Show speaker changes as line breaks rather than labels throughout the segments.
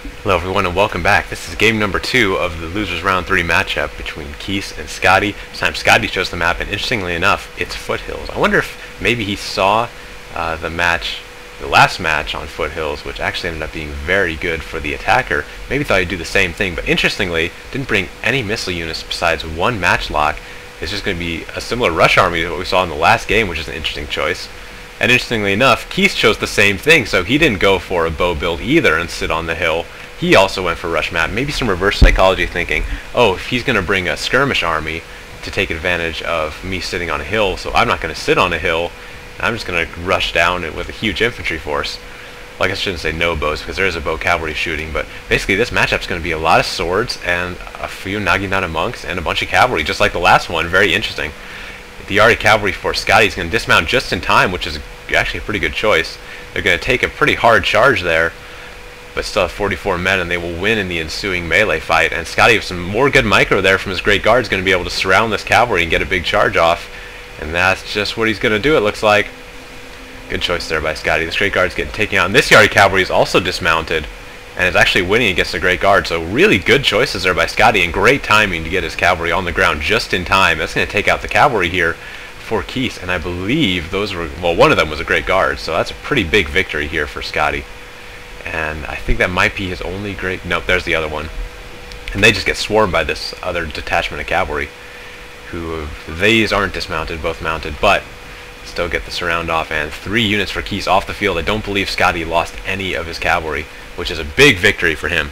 Hello everyone and welcome back. This is game number 2 of the losers round 3 matchup between Kees and Scotty. This time Scotty chose the map, and interestingly enough, it's foothills. I wonder if maybe he saw the last match on foothills, which actually ended up being very good for the attacker. Maybe thought he'd do the same thing, but interestingly didn't bring any missile units besides one matchlock. It's just going to be a similar rush army to what we saw in the last game, which is an interesting choice. And interestingly enough, Kees chose the same thing, so he didn't go for a bow build either and sit on the hill. He also went for rush map. Maybe some reverse psychology thinking, oh, if he's going to bring a skirmish army to take advantage of me sitting on a hill, so I'm not going to sit on a hill, I'm just going to rush down it with a huge infantry force. Well, I guess I shouldn't say no bows, because there is a bow cavalry shooting, but basically this matchup's going to be a lot of swords and a few Naginata monks and a bunch of cavalry, just like the last one. Very interesting. The Yari cavalry for Scotty is going to dismount just in time, which is actually a pretty good choice. They're going to take a pretty hard charge there, but still have 44 men, and they will win in the ensuing melee fight. And Scotty, with some more good micro there from his great guard, is going to be able to surround this cavalry and get a big charge off. And that's just what he's going to do, it looks like. Good choice there by Scotty. This great guard's getting taken out. And this Yari cavalry is also dismounted and is actually winning against the great guard. So really good choices there by Scotty, and great timing to get his cavalry on the ground just in time. That's going to take out the cavalry here for Kees. And I believe those were, well, one of them was a great guard. So that's a pretty big victory here for Scotty. And I think that might be his only great... Nope, there's the other one. And they just get swarmed by this other detachment of cavalry, who, these aren't dismounted, both mounted, but still get the surround off. And 3 units for Kees off the field. I don't believe Scotty lost any of his cavalry, which is a big victory for him.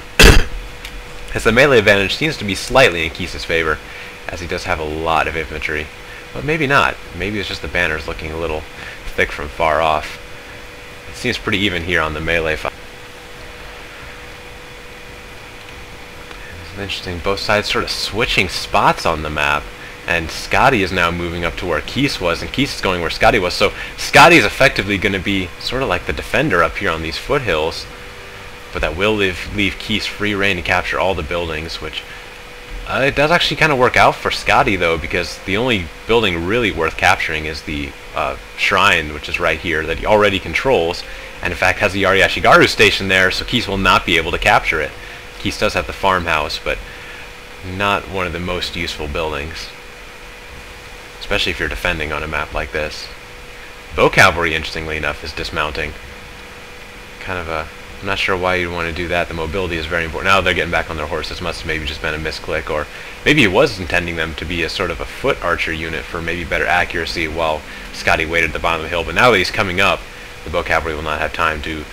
As the melee advantage seems to be slightly in Kees' favor, as he does have a lot of infantry. But maybe not. Maybe it's just the banners looking a little thick from far off. It seems pretty even here on the melee fight. Interesting, both sides sort of switching spots on the map, and Scotty is now moving up to where Kees was, and Kees is going where Scotty was. So Scotty is effectively going to be sort of like the defender up here on these foothills, but that will leave Kees free reign to capture all the buildings, which it does actually kind of work out for Scotty though, because the only building really worth capturing is the shrine, which is right here, that he already controls, and in fact has the Yari Ashigaru stationed there, so Kees will not be able to capture it. Kees does have the farmhouse, but not one of the most useful buildings, especially if you're defending on a map like this. Bow cavalry, interestingly enough, is dismounting. Kind of a... I'm not sure why you'd want to do that. The mobility is very important. Now they're getting back on their horses. Must have maybe just been a misclick, or maybe he was intending them to be a sort of a foot archer unit for maybe better accuracy while Scotty waited at the bottom of the hill. But now that he's coming up, the bow cavalry will not have time to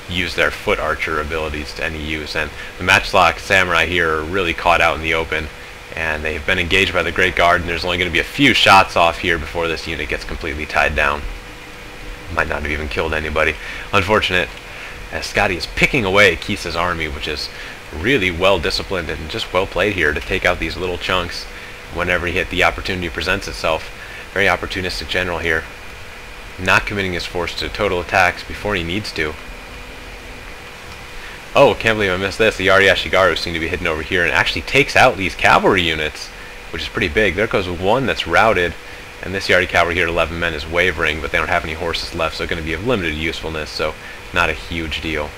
use their foot archer abilities to any use, and the matchlock samurai here are really caught out in the open, and they've been engaged by the great guard, and there's only going to be a few shots off here before this unit gets completely tied down. Might not have even killed anybody. Unfortunate, as Scotty is picking away at Kees' army, which is really well disciplined and just well played here to take out these little chunks whenever the opportunity presents itself. Very opportunistic general here, not committing his force to total attacks before he needs to. Oh, can't believe I missed this. The Yari Ashigaru seem to be hidden over here and actually takes out these cavalry units, which is pretty big. There goes one that's routed, and this Yari cavalry here at 11 men is wavering, but they don't have any horses left, so going to be of limited usefulness, so not a huge deal.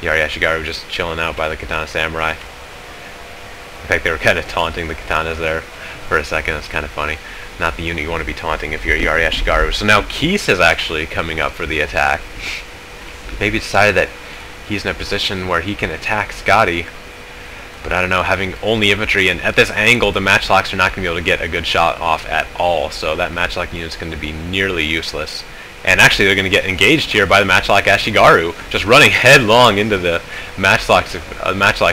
Yari Ashigaru just chilling out by the katana samurai. In fact, they were kind of taunting the katanas there for a second. It's kind of funny. Not the unit you want to be taunting if you're Yari Ashigaru. So now Kees is actually coming up for the attack. Maybe decided that he's in a position where he can attack Scotty, but I don't know, having only infantry, and at this angle the matchlocks are not going to be able to get a good shot off at all, so that matchlock unit is going to be nearly useless. And actually they're going to get engaged here by the matchlock Ashigaru, just running headlong into the matchlock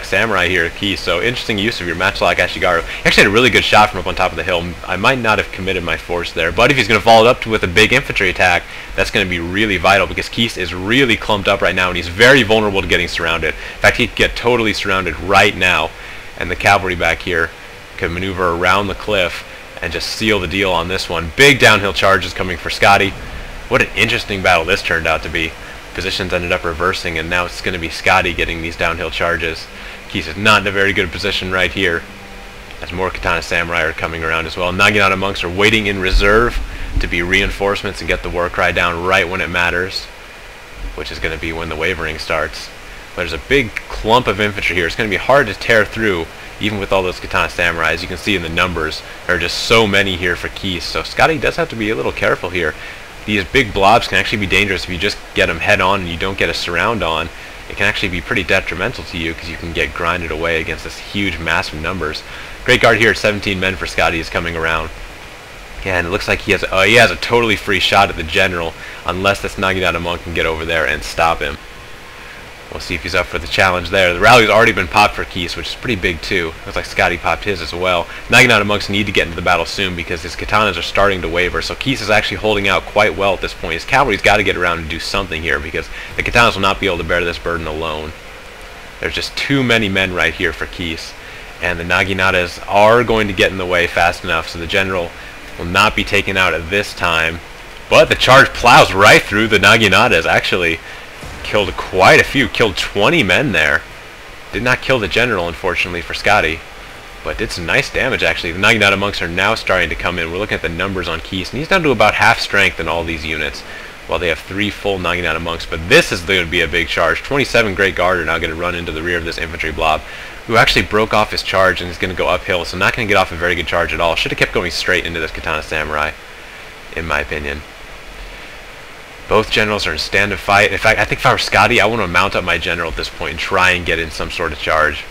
samurai here at Kees. So interesting use of your matchlock Ashigaru. He actually had a really good shot from up on top of the hill. I might not have committed my force there, but if he's going to follow it up with a big infantry attack, that's going to be really vital, because Kees is really clumped up right now and he's very vulnerable to getting surrounded. In fact, he could get totally surrounded right now, and the cavalry back here could maneuver around the cliff and just seal the deal on this one. Big downhill charges coming for Scotty. What an interesting battle this turned out to be. Positions ended up reversing, and now it's going to be Scotty getting these downhill charges. Kees is not in a very good position right here, as more katana samurai are coming around as well. Naginata monks are waiting in reserve to be reinforcements and get the war cry down right when it matters, which is going to be when the wavering starts. There's a big clump of infantry here. It's going to be hard to tear through, even with all those katana samurai. As you can see in the numbers, there are just so many here for Keese. So Scottie does have to be a little careful here. These big blobs can actually be dangerous if you just get them head on and you don't get a surround on. It can actually be pretty detrimental to you because you can get grinded away against this huge mass of numbers. Great guard here at 17 men for Scottie is coming around. Yeah, and it looks like he has a totally free shot at the general, unless this Naginata monk can get over there and stop him. We'll see if he's up for the challenge there. The rally's already been popped for Keese, which is pretty big too. Looks like Scottie popped his as well. Naginata monks need to get into the battle soon because his katanas are starting to waver, so Keese is actually holding out quite well at this point. His cavalry's got to get around and do something here because the katanas will not be able to bear this burden alone. There's just too many men right here for Keese, and the Naginatas are going to get in the way fast enough, so the general will not be taken out at this time. But the charge plows right through the Naginatas. Actually killed quite a few, killed 20 men there. Did not kill the general, unfortunately, for Scottie, but did some nice damage actually. The Naginata monks are now starting to come in. We're looking at the numbers on Keese, and he's down to about half strength in all these units, while they have 3 full Naginata monks. But this is going to be a big charge. 27 Great Guard are now going to run into the rear of this infantry blob, who actually broke off his charge and is going to go uphill, so not going to get off a very good charge at all. Should have kept going straight into this Katana Samurai, in my opinion. Both generals are in stand to fight. In fact, I think if I were Scottie, I want to mount up my general at this point and try and get in some sort of charge,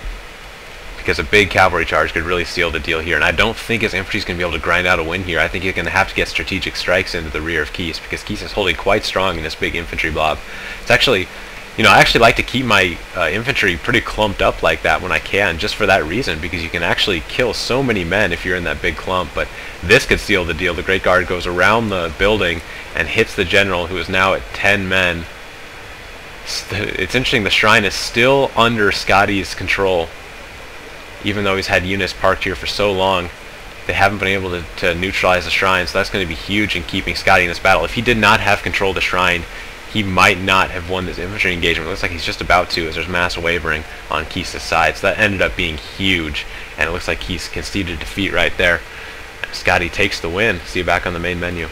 because a big cavalry charge could really seal the deal here. And I don't think his infantry is going to be able to grind out a win here. I think he's going to have to get strategic strikes into the rear of Keese, because Keese is holding quite strong in this big infantry blob. It's actually, you know, I actually like to keep my infantry pretty clumped up like that when I can, just for that reason, because you can actually kill so many men if you're in that big clump. But this could seal the deal. The Great Guard goes around the building and hits the general, who is now at 10 men. It's interesting, the shrine is still under Scottie's control. Even though he's had units parked here for so long, they haven't been able to neutralize the shrine, so that's going to be huge in keeping Scottie in this battle. If he did not have control of the shrine, he might not have won this infantry engagement. It looks like he's just about to, as there's mass wavering on Keese's side, so that ended up being huge, and it looks like Keese conceded defeat right there. Scottie takes the win. See you back on the main menu.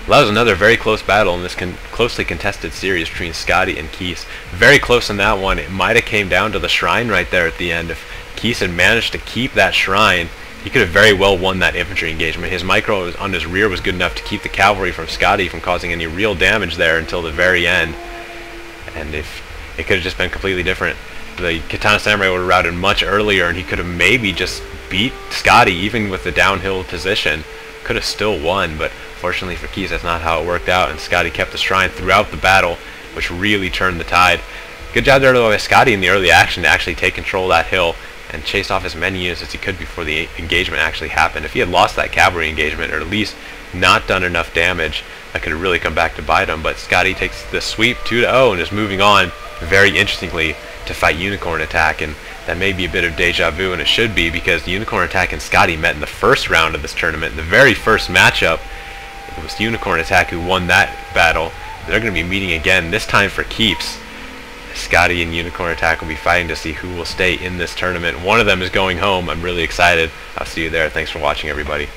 Well, that was another very close battle in this closely contested series between Scottie and Keese. Very close in that one. It might have came down to the shrine right there at the end. If Keese had managed to keep that shrine, he could have very well won that infantry engagement. His micro on his rear was good enough to keep the cavalry from Scottie from causing any real damage there until the very end. And if it could have just been completely different, the Katana Samurai would have routed much earlier, and he could have maybe just beat Scottie even with the downhill position. Could have still won, but fortunately for Keese, that's not how it worked out, and Scottie kept the shrine throughout the battle, which really turned the tide. Good job there by Scottie in the early action to actually take control of that hill and chase off as many units as he could before the engagement actually happened. If he had lost that cavalry engagement, or at least not done enough damage, that could have really come back to bite him. But Scottie takes the sweep 2-0 and is moving on, very interestingly, to fight Unicorn Attack. And that may be a bit of deja vu, and it should be, because the Unicorn Attack and Scottie met in the first round of this tournament. In the very first matchup, it was Unicorn Attack who won that battle. They're going to be meeting again, this time for keeps. Scottie and Unicorn Attack will be fighting to see who will stay in this tournament. One of them is going home. I'm really excited. I'll see you there. Thanks for watching, everybody.